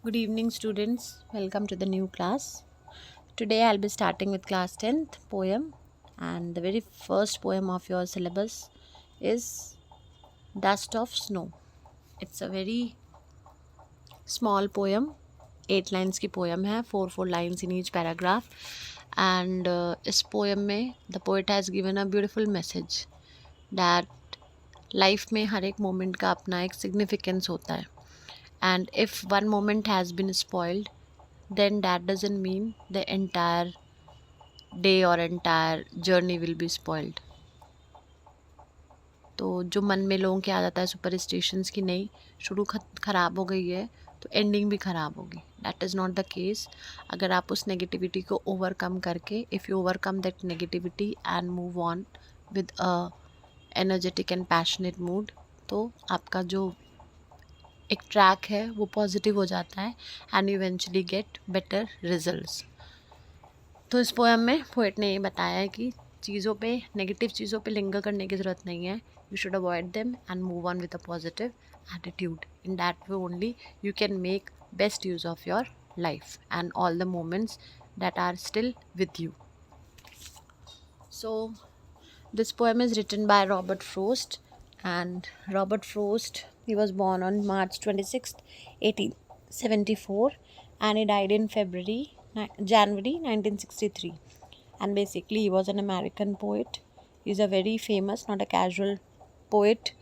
Good evening, students. Welcome to the new class. Today I'll be starting with class 10th poem, and the very first poem of your syllabus is Dust of Snow. It's a very small poem, 8 lines की poem है, 4 lines in each paragraph. And इस poem में the poet has given a beautiful message that life में हर एक moment का अपना एक significance होता है. And if one moment has been spoiled, then that doesn't mean the entire day or entire journey will be spoiled. तो जो मन में लोगों के आ जाता है सुपरस्टिशंस की नहीं शुरू ख़राब हो गई है तो एंडिंग भी ख़राब होगी. That is not the case. अगर आप उस नेगेटिविटी को ओवरकम करके if you overcome that negativity and move on with a energetic and passionate mood, तो आपका जो एक ट्रैक है वो पॉजिटिव हो जाता है and you eventually get better results. तो इस पोएम में पोएट ने ये बताया है कि नेगेटिव चीज़ों पे लिंगर करने की ज़रूरत नहीं है. You should avoid them and move on with a positive attitude. In that way only you can make best use of your life and all the moments that are still with you. So this poem is written by Robert Frost, and Robert Frost, he was born on March 26th, 1874, and he died in January 1963. And basically he was an American poet. He's a very famous, not a casual poet.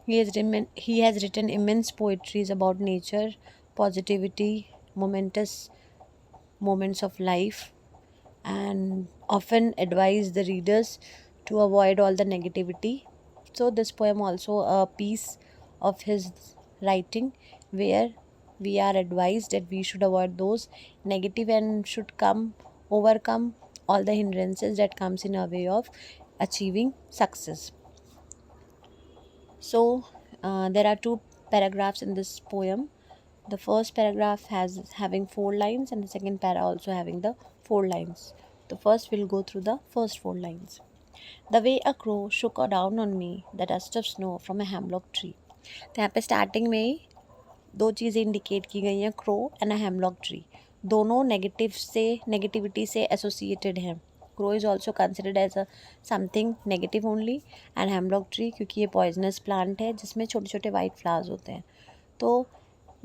He has written immense poetries about nature, positivity, momentous moments of life, and often advise the readers to avoid all the negativity. So this poem also a piece of his writing where we are advised that we should avoid those negative and should overcome all the hindrances that comes in our way of achieving success. So there are two paragraphs in this poem. The first paragraph having 4 lines, and the second para also having the 4 lines. The first will go through the first 4 lines. The way a crow shook down on me, the dust of snow from a hemlock tree. तो यहाँ पे starting में ही दो चीज़ें indicate की गई हैं, crow and a hemlock tree. दोनों नेगेटिविटी से एसोसिएटेड हैं. Crow is also considered as a something negative only, and hemlock tree क्योंकि ये पॉइजनस प्लांट है जिसमें छोटे छोटे वाइट फ्लावर्स होते हैं. तो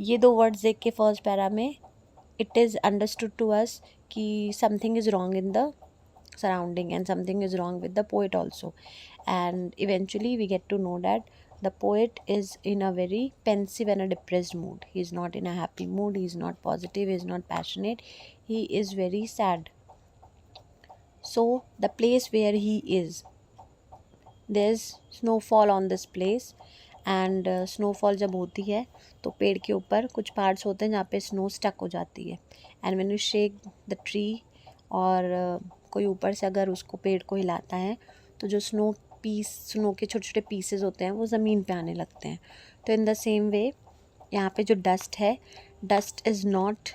ये दो वर्ड्स देख के फर्स्ट पैरा में it is understood to us कि something is wrong in the surrounding and something is wrong with the poet also. And eventually we get to know that the poet is in a very pensive and a depressed mood. He is not in a happy mood, he is not positive, he is not passionate, he is very sad. So the place where he is, there's snowfall on this place, and snowfall जब होती है तो पेड़ के ऊपर कुछ parts होते हैं जहाँ पे स्नो स्टक हो जाती है. And when you shake the tree और कोई ऊपर से अगर उसको पेड़ को हिलाता है तो जो स्नो के छोटे छोटे पीसेस होते हैं वो ज़मीन पे आने लगते हैं. तो इन द सेम वे यहाँ पे जो डस्ट है, dust is not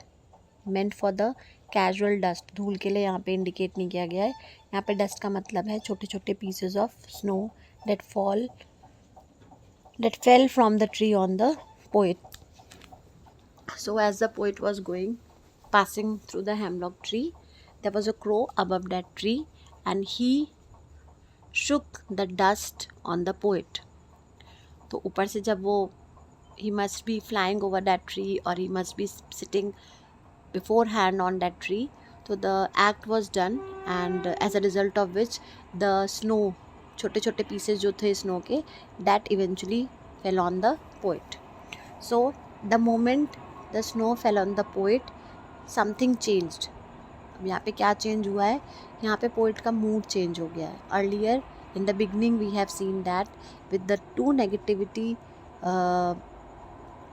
meant for the casual dust. धूल के लिए यहाँ पे इंडिकेट नहीं किया गया है. यहाँ पे डस्ट का मतलब है छोटे छोटे pieces of snow that fell from the tree on the poet. So as the poet was passing through the hemlock tree, there was a crow above that tree, and he shook the dust on the poet. तो ऊपर से जब वो he must be flying over that tree or he must be sitting beforehand on that tree. So the act was done, and as a result of which the snow, छोटे छोटे pieces जो थे snow के, that eventually fell on the poet. So the moment the snow fell on the poet, something changed. अब यहाँ पे क्या change हुआ है, यहाँ पे पोइट का मूड चेंज हो गया है. Earlier in the beginning we have seen that with the two negativity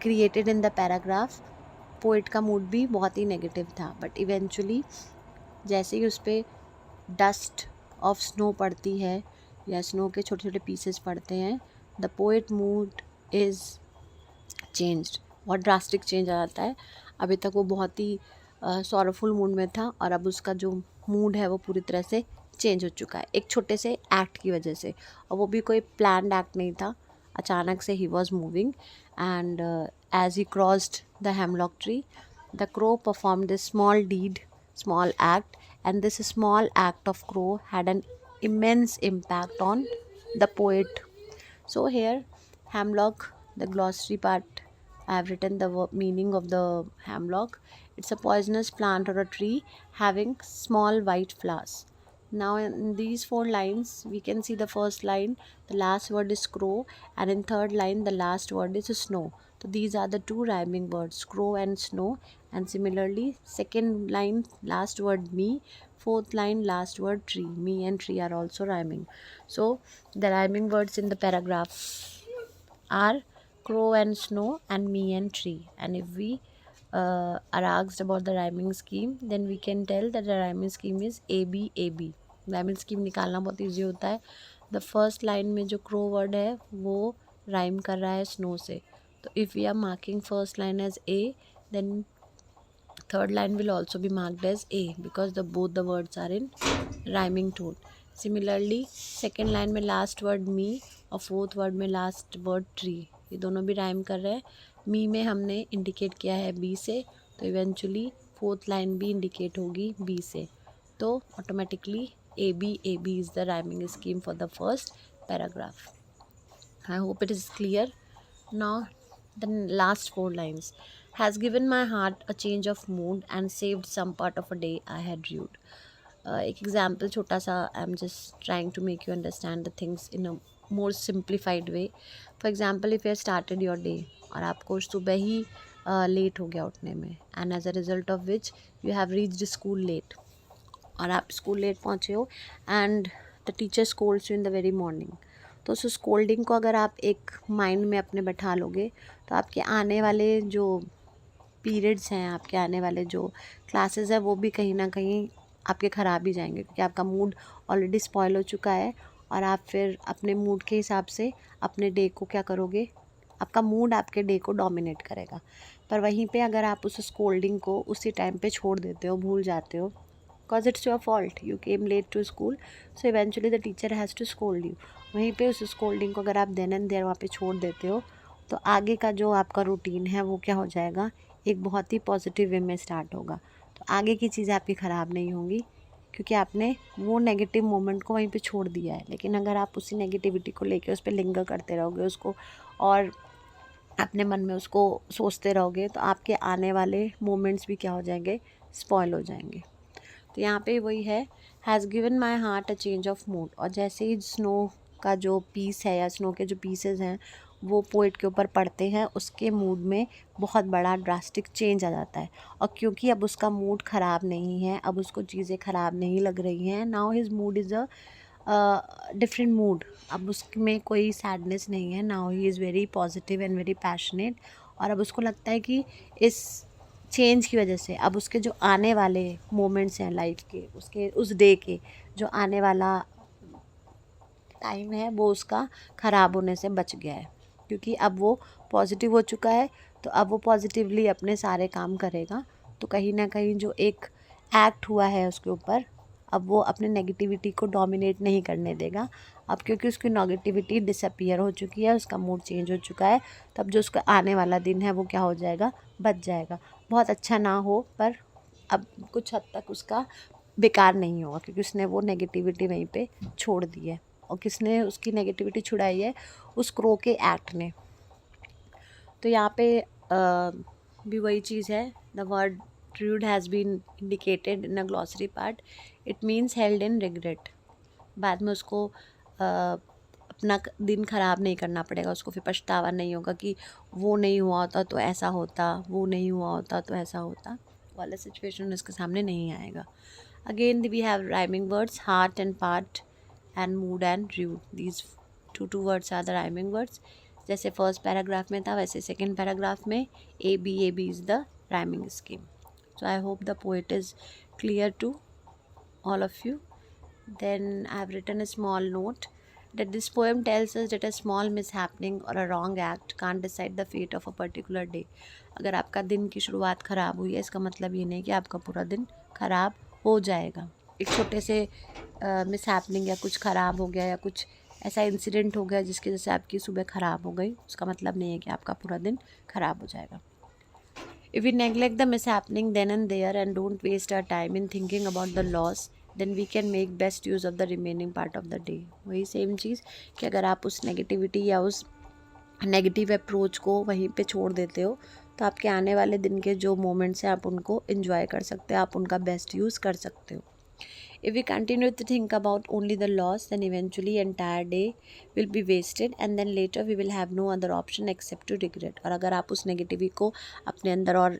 created in the paragraph, poet का मूड भी बहुत ही नेगेटिव था. बट इवेंचुअली जैसे ही उस पर डस्ट ऑफ स्नो पड़ती है या स्नो के छोटे छोटे पीसेस पड़ते हैं, the poet mood is changed. बहुत ड्रास्टिक चेंज आ जाता है. अभी तक वो बहुत ही सॉरोफुल मूड में था और अब उसका जो मूड है वो पूरी तरह से चेंज हो चुका है एक छोटे से एक्ट की वजह से. और वो भी कोई प्लान्ड एक्ट नहीं था, अचानक से ही was moving. And as he crossed the hemlock tree, The crow performed this small deed, small act, and this small act of crow had an immense impact on the poet. So here, hemlock, the glossary part, I have written the meaning of the hemlock. It's a poisonous plant or a tree having small white flowers. Now in these four lines, we can see the first line, the last word is crow, and in third line, the last word is snow. So these are the two rhyming words, crow and snow. And similarly, second line, last word me, fourth line, last word tree. Me and tree are also rhyming. So the rhyming words in the paragraph are crow and snow and me and tree. And if we are asked about the rhyming scheme, then we can tell that the rhyming scheme is AB AB. rhyming scheme निकालना बहुत easy होता है. The first line में जो crow word है वो rhyme कर रहा है स्नो से. तो if we are marking first line as A, then third line will also be marked as A because both the words are in rhyming tone. Similarly, second line में last word me और fourth word में last word tree, ये दोनों भी rhyme कर रहे हैं. me में हमने indicate किया है B से, तो eventually fourth line भी indicate होगी B से. तो automatically AB is the rhyming scheme for the first paragraph. I hope it is clear. Now the last four lines. Has given my heart a change of mood and saved some part of a day I had rued. एक example छोटा सा, I am just trying to make you understand the things in a more simplified way. For example, if you started your day और आपको सुबह ही late हो गया उठने में, and as a result of which you have reached school late, और आप स्कूल लेट पहुँचे हो and the teacher scolds you in the very morning. तो उस स्कोल्डिंग को अगर आप एक माइंड में अपने बैठा लोगे, तो आपके आने वाले जो पीरियड्स हैं, आपके आने वाले जो क्लासेस हैं, वो भी कहीं ना कहीं आपके ख़राब ही जाएंगे, क्योंकि आपका मूड ऑलरेडी स्पॉइल हो चुका है. और आप फिर अपने मूड के हिसाब से अपने डे को क्या करोगे, आपका मूड आपके डे को डोमिनेट करेगा. पर वहीं पे अगर आप उस स्कोल्डिंग को उसी टाइम पे छोड़ देते हो, भूल जाते हो, because it's your fault, you came late to school, so eventually the teacher has to scold you. वहीं पे उस स्कोल्डिंग को अगर आप देन एंड देयर वहाँ पे छोड़ देते हो, तो आगे का जो आपका रूटीन है वो क्या हो जाएगा, एक बहुत ही पॉजिटिव वे में स्टार्ट होगा. तो आगे की चीज़ें आपकी ख़राब नहीं होंगी, क्योंकि आपने वो नेगेटिव मोमेंट को वहीं पे छोड़ दिया है. लेकिन अगर आप उसी नेगेटिविटी को लेके उस पर लिंगर करते रहोगे उसको, और अपने मन में उसको सोचते रहोगे, तो आपके आने वाले मोमेंट्स भी क्या हो जाएंगे, स्पॉइल हो जाएंगे. तो यहाँ पे वही है, has given my heart a change of mood. और जैसे ही स्नो का जो पीस है या स्नो के जो पीसेस हैं वो पोइट के ऊपर पड़ते हैं, उसके मूड में बहुत बड़ा ड्रास्टिक चेंज आ जाता है. और क्योंकि अब उसका मूड ख़राब नहीं है, अब उसको चीज़ें ख़राब नहीं लग रही हैं, now his mood is a different mood. अब उसमें कोई सैडनेस नहीं है, now he is very positive and very passionate. और अब उसको लगता है कि इस चेंज की वजह से अब उसके जो आने वाले मोमेंट्स हैं लाइफ के, उसके उस डे के जो आने वाला टाइम है वो उसका ख़राब होने से बच गया है, क्योंकि अब वो पॉजिटिव हो चुका है. तो अब वो पॉजिटिवली अपने सारे काम करेगा. तो कहीं ना कहीं जो एक एक्ट हुआ है उसके ऊपर, अब वो अपने नेगेटिविटी को डोमिनेट नहीं करने देगा. अब क्योंकि उसकी नेगेटिविटी डिसअपियर हो चुकी है, उसका मूड चेंज हो चुका है, तब जो उसका आने वाला दिन है वो क्या हो जाएगा, बच जाएगा. बहुत अच्छा ना हो, पर अब कुछ हद तक उसका बेकार नहीं होगा, क्योंकि उसने वो नेगेटिविटी वहीं पे छोड़ दी है. और किसने उसकी नेगेटिविटी छुड़ाई है, उस क्रो के एक्ट ने. तो यहाँ पे भी वही चीज़ है, the word rude has been indicated in a glossary part. It means held in regret. बाद में उसको अपना दिन ख़राब नहीं करना पड़ेगा, उसको फिर पछतावा नहीं होगा कि वो नहीं हुआ होता तो ऐसा होता, वो नहीं हुआ होता तो ऐसा होता, वाला सिचुएशन उसके सामने नहीं आएगा. Again we have rhyming words, heart and part and mood and rude. These two words are the rhyming words. जैसे फर्स्ट पैराग्राफ में था, वैसे सेकेंड पैराग्राफ में A B is the rhyming scheme. So I hope the poet is clear to all of you. Then I have written a small note that this poem tells us that a small mishappening or a wrong act can't decide the fate of a particular day. अगर आपका दिन की शुरुआत ख़राब हुई है, इसका मतलब ये नहीं कि आपका पूरा दिन ख़राब हो जाएगा. एक छोटे से मिसहैपनिंग या कुछ ख़राब हो गया या कुछ ऐसा इंसिडेंट हो गया जिसकी वजह से आपकी सुबह ख़राब हो गई, उसका मतलब नहीं है कि आपका पूरा दिन ख़राब हो जाएगा. If we neglect the mishappening then and there and don't waste our time in thinking about the loss, then we can make best use of the remaining part of the day. वही same चीज़ कि अगर आप उस negativity या उस negative approach को वहीं पे छोड़ देते हो तो आपके आने वाले दिन के जो मोमेंट्स हैं आप उनको एंजॉय कर सकते हो, आप उनका बेस्ट यूज़ कर सकते हो. If we continue to think about only the loss, then eventually entire day will be wasted and then later we will have no other option except to regret. और अगर आप उस नेगेटिविटी को अपने अंदर और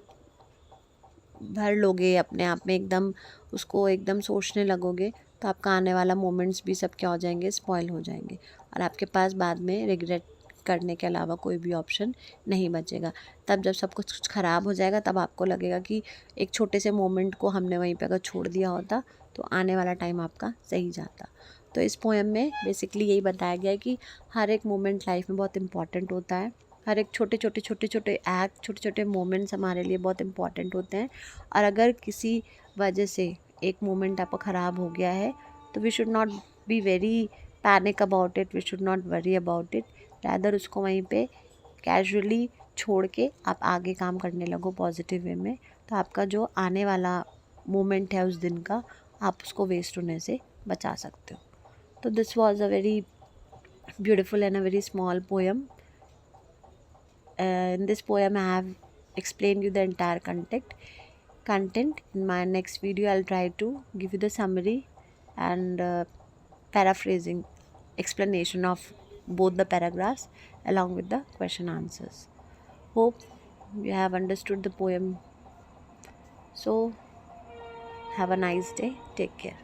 भर लोगे, अपने आप में एकदम उसको एकदम सोचने लगोगे, तो आपका आने वाला मोमेंट्स भी सब क्या हो जाएंगे, स्पॉइल हो जाएंगे और आपके पास बाद में रिग्रेट करने के अलावा कोई भी ऑप्शन नहीं बचेगा. तब जब सब कुछ ख़राब हो जाएगा तब आपको लगेगा कि एक छोटे से मोमेंट को हमने वहीं पे अगर छोड़ दिया होता तो आने वाला टाइम आपका सही जाता. तो इस पोएम में बेसिकली यही बताया गया है कि हर एक मोमेंट लाइफ में बहुत इम्पॉर्टेंट होता है. हर एक छोटे छोटे एक्ट, छोटे छोटे मोमेंट्स हमारे लिए बहुत इम्पॉर्टेंट होते हैं. और अगर किसी वजह से एक मोमेंट आपका ख़राब हो गया है तो we should not be very panic about it, we should not worry about it. Rather उसको वहीं पे कैजुअली छोड़ के आप आगे काम करने लगो पॉजिटिव वे में. तो आपका जो आने वाला मोमेंट है उस दिन का, आप उसको वेस्ट होने से बचा सकते हो. तो this was a very beautiful and a very small poem. In this poem I have explained you the entire content. In my next video I'll try to give you the summary and paraphrasing explanation of both the paragraphs along with the question answers. Hope you have understood the poem. So have a nice day. Take care.